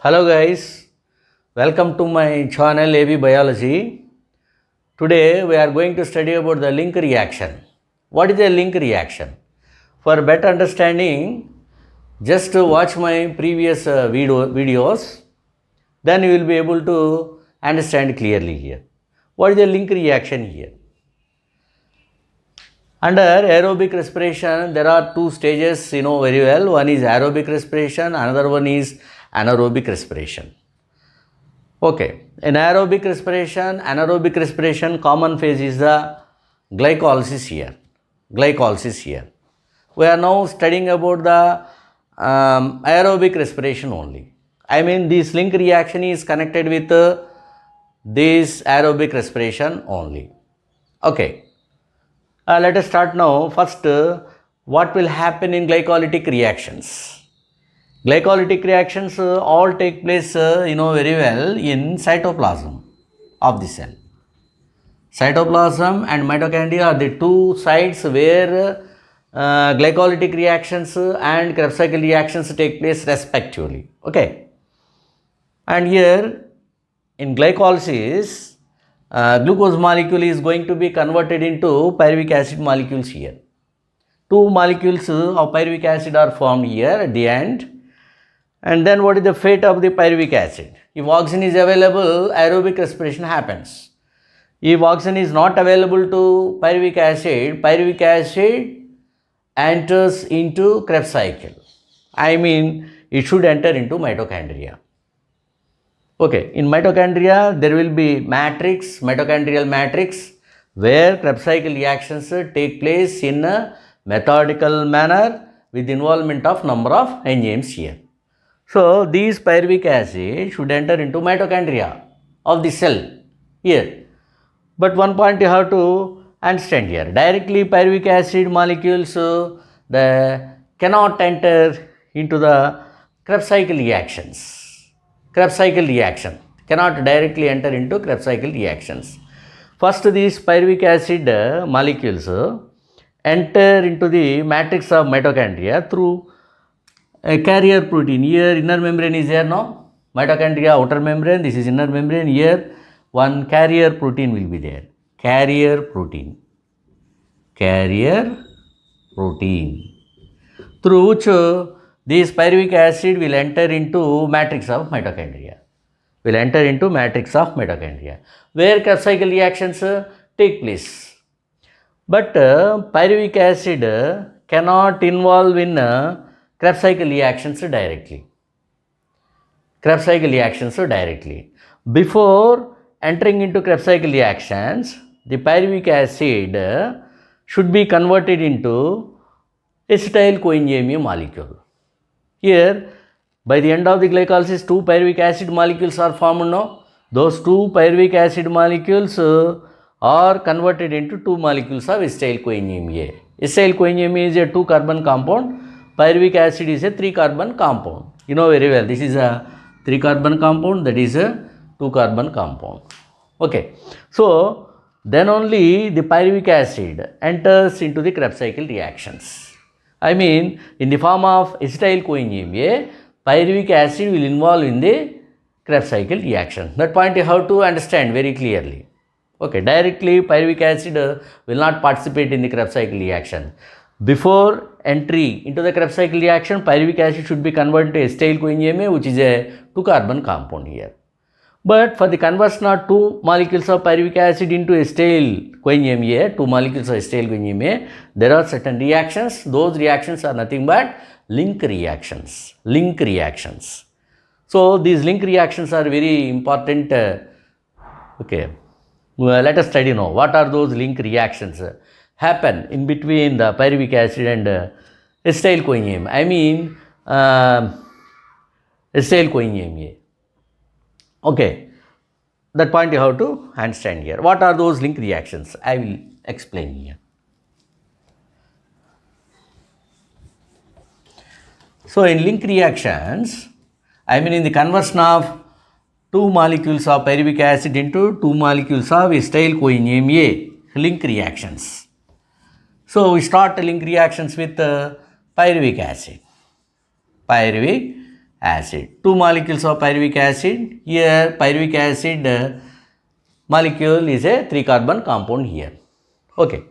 Hello guys, welcome to my channel AB Biology. Today we are going to study about the link reaction. What is a link reaction? For better understanding, just watch my previous videos, then you will be able to understand clearly here. What is the link reaction here? Under aerobic respiration, there are two stages you know very well. One is aerobic respiration, another one is anaerobic respiration. Okay, in anaerobic respiration, common phase is the glycolysis here. Glycolysis here. We are now studying about the aerobic respiration only. I mean, this link reaction is connected with this aerobic respiration only. Okay, let us start now. First, what will happen in glycolytic reactions? Glycolytic reactions all take place, very well in cytoplasm of the cell. Cytoplasm and mitochondria are the two sites where glycolytic reactions and Krebs cycle reactions take place respectively. Okay. And here in glycolysis, glucose molecule is going to be converted into pyruvic acid molecules here. Two molecules of pyruvic acid are formed here at the end. And then what is the fate of the pyruvic acid? If oxygen is available, aerobic respiration happens. If oxygen is not available to pyruvic acid enters into Krebs cycle. I mean, it should enter into mitochondria. Okay, in mitochondria, there will be mitochondrial matrix, where Krebs cycle reactions take place in a methodical manner with involvement of number of enzymes here. So, these pyruvic acid should enter into mitochondria of the cell here. But one point you have to understand here, directly pyruvic acid molecules cannot enter into the Krebs cycle reactions. Krebs cycle reaction cannot directly enter into Krebs cycle reactions. First, these pyruvic acid molecules enter into the matrix of mitochondria through a carrier protein. Here inner membrane is there now, mitochondria outer membrane, this is inner membrane. Here one carrier protein will be there, carrier protein, through which this pyruvic acid will enter into matrix of mitochondria, where Krebs cycle reactions take place. But pyruvic acid cannot involve in Krebs cycle reactions directly. Before entering into Krebs cycle reactions, the pyruvic acid should be converted into acetyl coenzyme molecule. Here, by the end of the glycolysis, two pyruvic acid molecules are formed now. Those two pyruvic acid molecules are converted into two molecules of acetyl coenzyme A. Acetyl coenzyme is a 2-carbon compound. Pyruvic acid is a 3-carbon compound. You know very well, this is a 3-carbon compound, that is a 2-carbon compound. Okay. So, then only the pyruvic acid enters into the Krebs cycle reactions. I mean, in the form of acetyl coenzyme A, pyruvic acid will involve in the Krebs cycle reaction. That point you have to understand very clearly. Okay, directly pyruvic acid will not participate in the Krebs cycle reaction. Before entry into the Krebs cycle reaction, pyruvic acid should be converted to acetyl coenzyme A, which is a 2-carbon compound here. But for the conversion of two molecules of pyruvic acid into acetyl coenzyme A, two molecules of acetyl coenzyme A, there are certain reactions. Those reactions are nothing but link reactions. So, these link reactions are very important. Okay, let us study now. What are those link reactions happen in between the pyruvic acid and acetyl coenzyme? I mean, acetyl coenzyme A. Okay, that point you have to understand here. What are those link reactions? I will explain here. So, in link reactions, I mean in the conversion of two molecules of pyruvic acid into two molecules of acetyl coenzyme A, link reactions. So, we start link reactions with pyruvic acid. acid. Two molecules of pyruvic acid. Here pyruvic acid molecule is a 3-carbon compound here. Okay.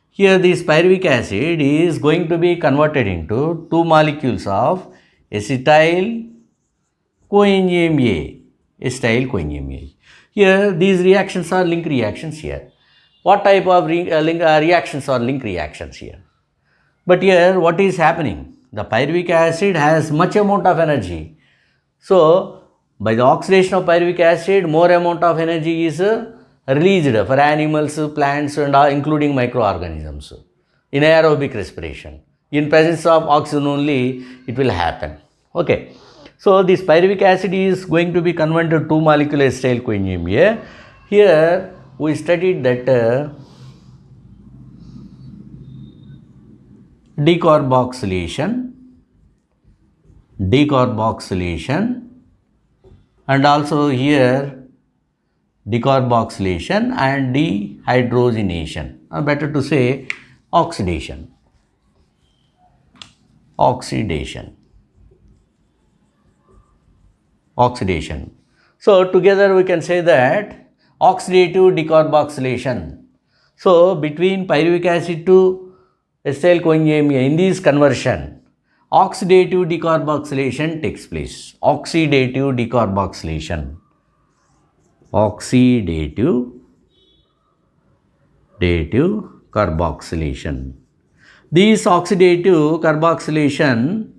Here this pyruvic acid is going to be converted into 2 molecules of acetyl coenzyme A. Acetyl coenzyme A. Here these reactions are link reactions here. What type of reactions are link reactions here? But here what is happening? The pyruvic acid has much amount of energy. So by the oxidation of pyruvic acid, more amount of energy is released for animals, plants and including microorganisms in aerobic respiration. In presence of oxygen only it will happen. Okay. So this pyruvic acid is going to be converted to molecular acetyl coenzyme A. Here we studied that decarboxylation and also here decarboxylation and dehydrogenation, or better to say oxidation. So together we can say that oxidative decarboxylation. So between pyruvic acid to acetyl coenzyme A, in this conversion, oxidative decarboxylation takes place. Oxidative decarboxylation. This oxidative carboxylation,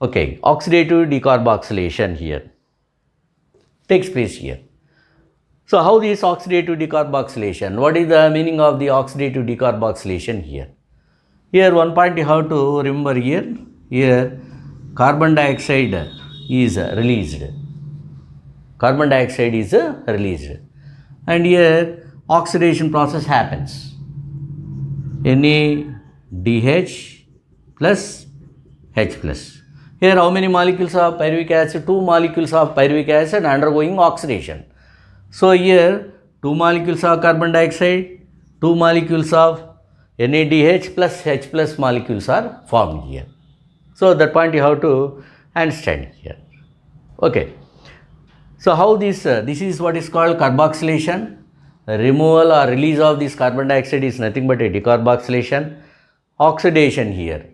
okay, oxidative decarboxylation here takes place here. So how this oxidative decarboxylation? What is the meaning of the oxidative decarboxylation here? Here one point you have to remember here. Here carbon dioxide is released. And here oxidation process happens. NADH plus H plus. Here how many molecules of pyruvic acid? 2 molecules of pyruvic acid undergoing oxidation. So here 2 molecules of carbon dioxide, 2 molecules of NADH plus H plus molecules are formed here. So that point you have to understand here. Okay. So how this is what is called carboxylation. Removal or release of this carbon dioxide is nothing but a decarboxylation. Oxidation here,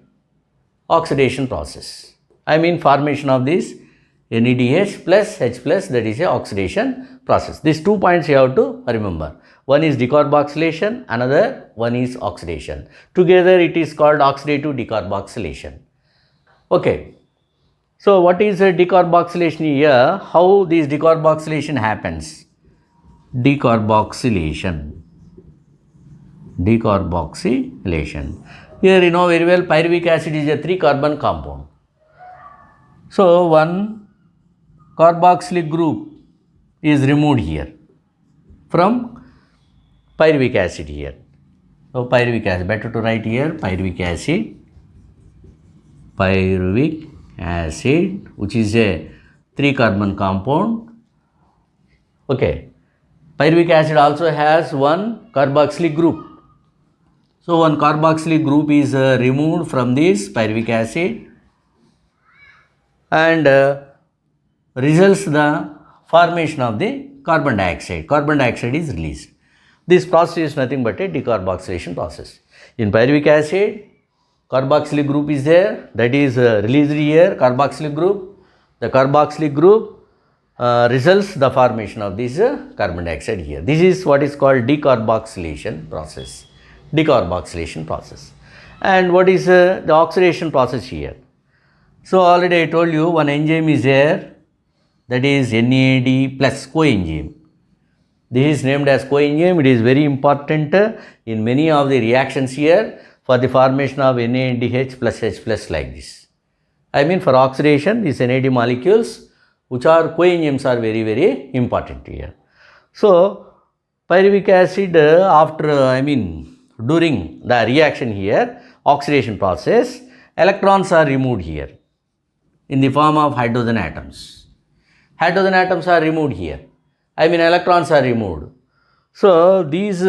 oxidation process. I mean formation of this NADH plus H plus, that is a oxidation process. These 2 points you have to remember. One is decarboxylation, another one is oxidation. Together it is called oxidative decarboxylation. Okay. So what is a decarboxylation here? How this decarboxylation happens? Decarboxylation. Here you know very well pyruvic acid is a 3-carbon compound. So one carboxylic group is removed here from pyruvic acid here. So pyruvic acid, better to write here pyruvic acid, which is a 3-carbon compound. Okay. Pyruvic acid also has one carboxylic group. So one carboxylic group is removed from this pyruvic acid and results the formation of the carbon dioxide. Carbon dioxide is released. This process is nothing but a decarboxylation process. In pyruvic acid, carboxylic group is there, that is released here, carboxylic group. The carboxylic group results the formation of this carbon dioxide here. This is what is called decarboxylation process. And what is the oxidation process here? So already I told you one enzyme is there, that is NAD plus coenzyme. This is named as coenzyme. It is very important in many of the reactions here for the formation of NADH plus H plus like this. I mean for oxidation, these NAD molecules which are coenzymes are very, very important here. So pyruvic acid during the reaction here, oxidation process, electrons are removed here in the form of hydrogen atoms. Hydrogen atoms are removed here. Electrons are removed. So these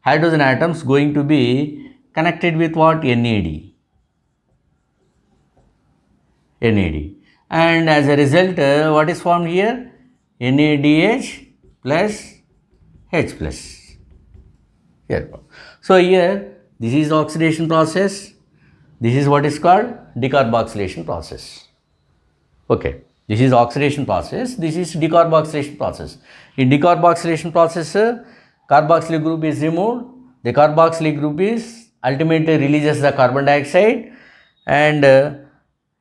hydrogen atoms going to be connected with what? NAD. NAD. And as a result, what is formed here? NADH plus H plus. Here. So here, this is the oxidation process. This is what is called decarboxylation process. Okay. This is oxidation process. This is decarboxylation process. In decarboxylation process, carboxylic group is removed. The carboxylic group is ultimately releases the carbon dioxide, and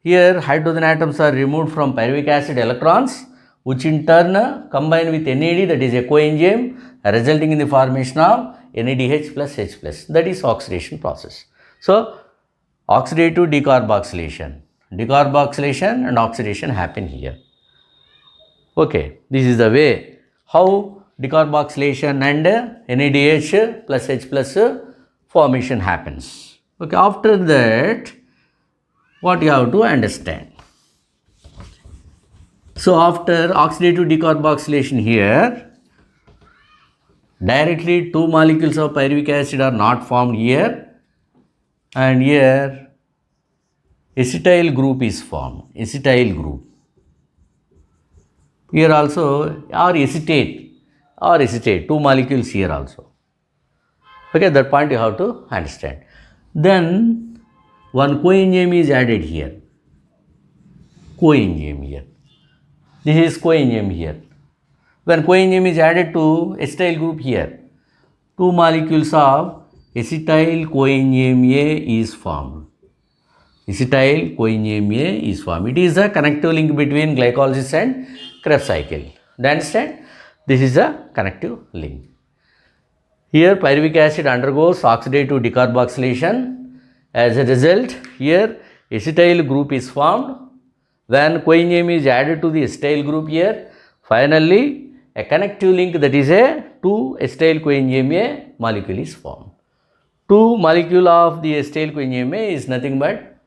here hydrogen atoms are removed from pyruvic acid electrons, which in turn combine with NAD, that is a coenzyme, resulting in the formation of NADH plus H plus. That is oxidation process. So oxidative decarboxylation. Decarboxylation and oxidation happen here. Okay, this is the way how decarboxylation and NADH plus H plus formation happens. Okay, after that, what you have to understand. So after oxidative decarboxylation here, directly two molecules of pyruvic acid are not formed here, and here acetyl group is formed, acetyl group. Here also, or acetate, two molecules here also. Okay, that point you have to understand. Then one coenzyme is added here. Coenzyme here. This is coenzyme here. When coenzyme is added to acetyl group here, two molecules of acetyl coenzyme A is formed. Acetyl coenzyme A is formed. It is a connective link between glycolysis and Krebs cycle. Do you understand? This is a connective link. Here pyruvic acid undergoes oxidative decarboxylation. As a result, here acetyl group is formed. When coenzyme is added to the acetyl group here, finally a connective link, that is a 2 acetyl coenzyme A molecule is formed. 2 molecule of the acetyl coenzyme A is nothing but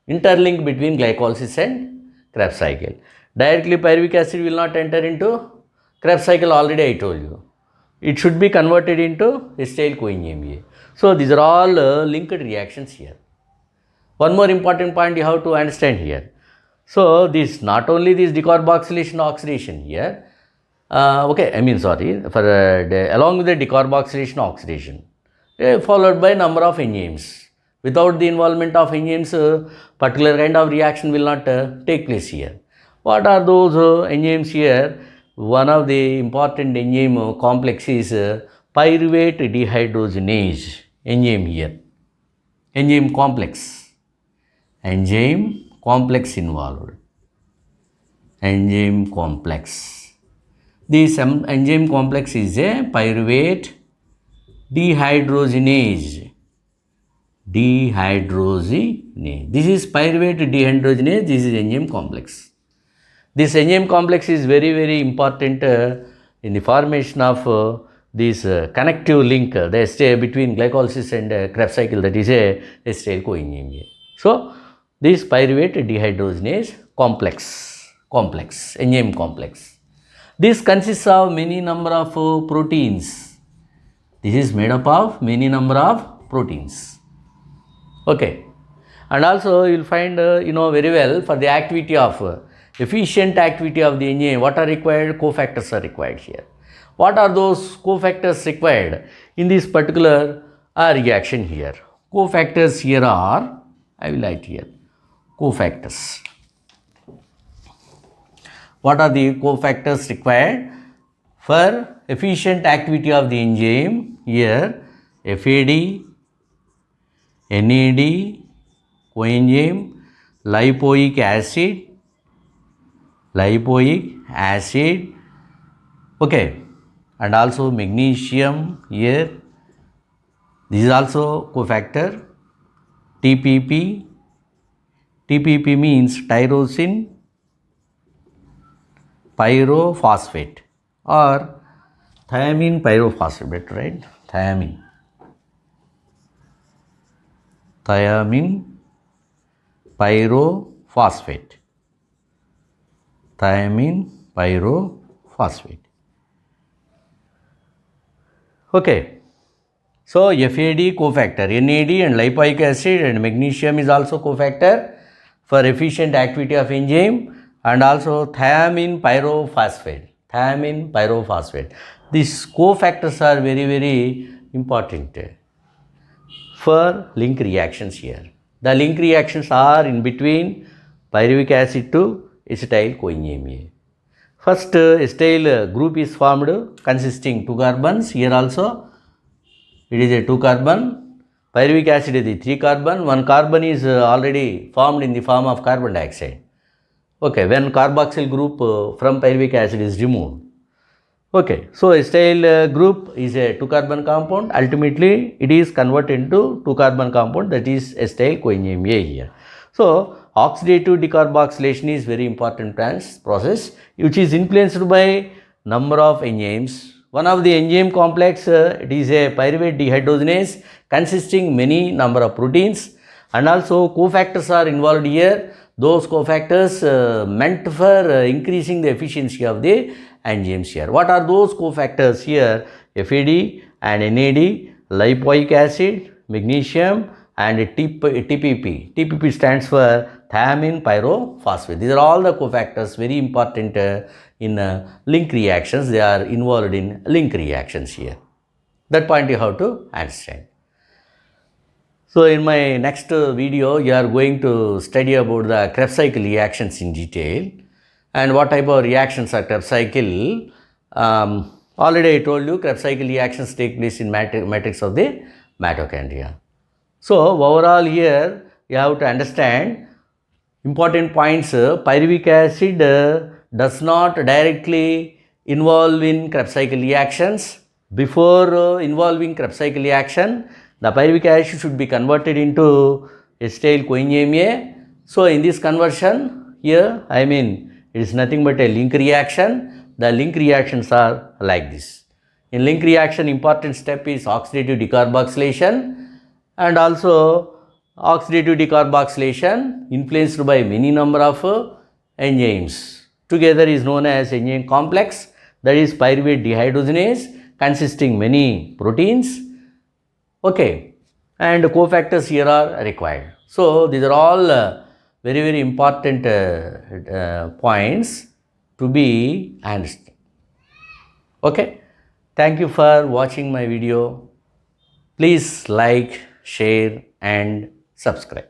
interlink between glycolysis and Krebs cycle. Directly pyruvic acid will not enter into Krebs cycle, already I told you. It should be converted into acetyl coenzyme A. So these are all linked reactions here. One more important point you have to understand here. So this, not only this decarboxylation oxidation here, along with the decarboxylation oxidation, followed by number of enzymes. Without the involvement of enzymes, particular kind of reaction will not take place here. What are those enzymes here? One of the important enzyme complex is pyruvate dehydrogenase enzyme here. Enzyme complex involved. Enzyme complex. This enzyme complex is a pyruvate dehydrogenase. This is pyruvate dehydrogenase. This is enzyme complex. This enzyme complex is very, very important in the formation of this connective link between glycolysis and Krebs cycle, that is a acetyl coenzyme. So this pyruvate dehydrogenase complex, enzyme complex. This consists of many number of proteins. This is made up of many number of proteins. Okay, and also you will find very well for the activity of efficient activity of the enzyme, what are required? Cofactors are required here. What are those cofactors required in this particular reaction here? Cofactors here are, I will write here, cofactors. What are the cofactors required for efficient activity of the enzyme? Here FAD, NAD, coenzyme, lipoic acid, okay, and also magnesium here. This is also cofactor. TPP means tyrosine pyrophosphate or thiamine pyrophosphate, right? Thiamine pyrophosphate. Okay. So FAD cofactor, NAD and lipoic acid and magnesium is also cofactor for efficient activity of enzyme, and also thiamine pyrophosphate. Thiamine pyrophosphate. These cofactors are very, very important for link reactions here. The link reactions are in between pyruvic acid to acetyl coenzyme A. First acetyl group is formed consisting 2 carbons. Here also it is a 2 carbon. Pyruvic acid is the 3 carbon. 1 carbon is already formed in the form of carbon dioxide. Okay, when carboxyl group from pyruvic acid is removed. Okay, so acetyl group is a 2 carbon compound. Ultimately it is converted into 2 carbon compound, that is acetyl coenzyme A here. So oxidative decarboxylation is very important process which is influenced by number of enzymes. One of the enzyme complex, it is a pyruvate dehydrogenase consisting many number of proteins, and also cofactors are involved here. Those cofactors meant for increasing the efficiency of the enzymes here. What are those cofactors here? FAD and NAD, lipoic acid, magnesium and TPP. TPP stands for thiamine pyrophosphate. These are all the cofactors very important in link reactions. They are involved in link reactions here. That point you have to understand. So in my next video, you are going to study about the Krebs cycle reactions in detail and what type of reactions are Krebs cycle. Already I told you Krebs cycle reactions take place in matrix of the mitochondria. So overall here you have to understand important points. Pyruvic acid does not directly involve in Krebs cycle reactions. Before involving Krebs cycle reaction, the pyruvic acid should be converted into acetyl coenzyme A. So in this conversion here, it is nothing but a link reaction. The link reactions are like this. In link reaction, important step is oxidative decarboxylation, and also oxidative decarboxylation influenced by many number of enzymes. Together is known as enzyme complex, that is pyruvate dehydrogenase consisting many proteins. Okay, and cofactors here are required. So these are all very, very important points to be understood. Okay, thank you for watching my video. Please like, share and subscribe.